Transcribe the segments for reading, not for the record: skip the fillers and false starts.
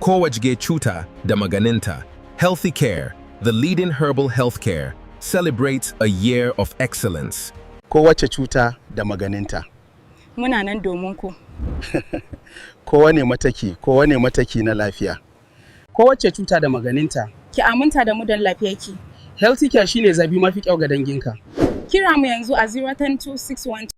KOWACCE CUTA da MAGANINTA. Healthy Care, the leading herbal healthcare, celebrates a year of excellence. KOWACCE CUTA da maganinta. Muna nan domin ku. Kowane mataki na lafiya. KOWACCE CUTA da maganinta. Ki aminta da mu don lafiyarki. Healthy care shine zabi mafi kyau ga danginka. Kira mu yanzu a 010-261.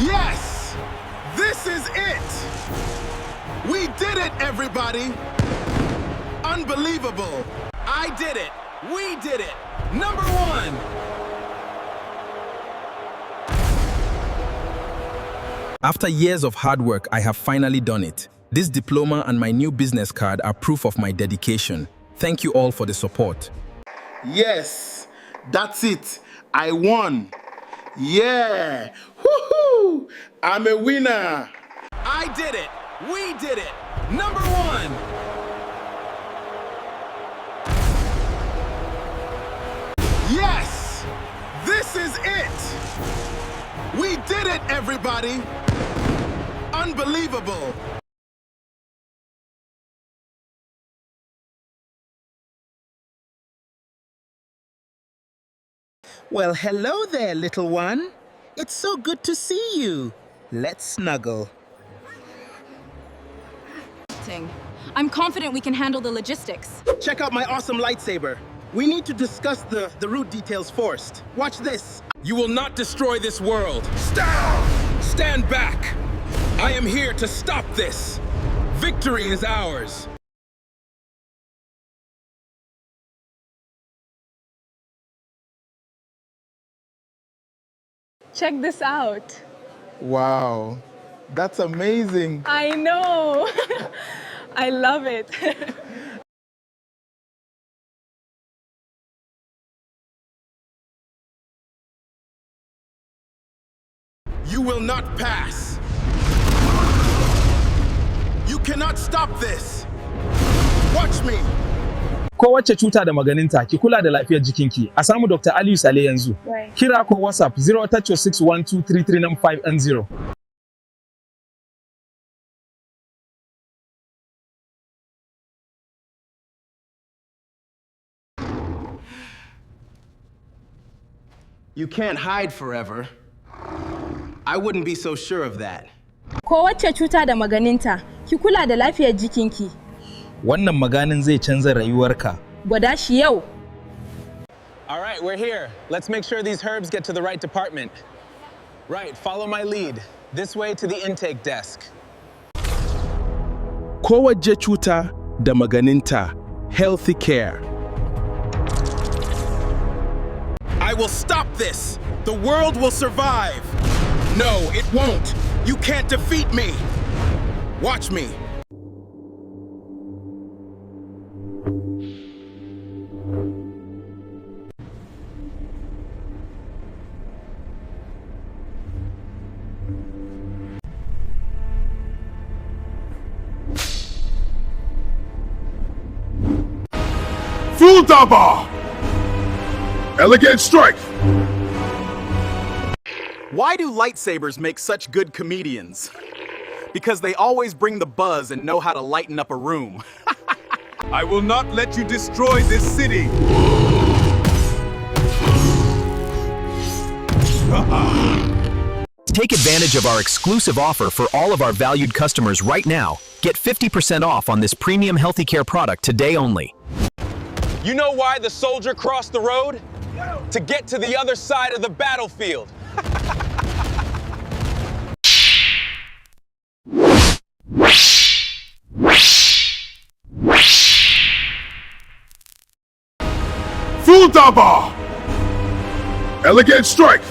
Yes! This is it! We did it, everybody! Unbelievable! I did it! We did it! Number one! After years of hard work, I have finally done it. This diploma and my new business card are proof of my dedication. Thank you all for the support. Yes! That's it! I won! Yeah! Woohoo! I'm a winner! I did it! We did it! Number one! Yes! This is it! We did it, everybody! Unbelievable! Well, hello there, little one. It's so good to see you. Let's snuggle. I'm confident we can handle the logistics. Check out my awesome lightsaber. We need to discuss the route details first. Watch this. You will not destroy this world. Stop! Stand back! I am here to stop this. Victory is ours. Check this out. Wow, that's amazing. I know. I love it. You will not pass. You cannot stop this. Watch me. KOWACCE CUTA da maganinta, ki kula da lafiyar jikinki. A samu Dr. Aliyu Sale yanzu. Right. Kira ko WhatsApp 03612339510. You can't hide forever. I wouldn't be so sure of that. KOWACCE CUTA da maganinta. Ki kula da lafiyar jikinki. Wannan maganin zai canza rayuwarka. Gwada shi yau. All right, we're here. Let's make sure these herbs get to the right department. Right, follow my lead. This way to the intake desk. KOWACCE CUTA da maganinta. Healthy care. I will stop this. The world will survive. No, it won't. You can't defeat me. Watch me. Full double! Elegant strike! Why do lightsabers make such good comedians? Because they always bring the buzz and know how to lighten up a room. I will not let you destroy this city! Take advantage of our exclusive offer for all of our valued customers right now. Get 50% off on this premium healthy care product today only. You know why the soldier crossed the road? To get to the other side of the battlefield. Full double! Elegant strike!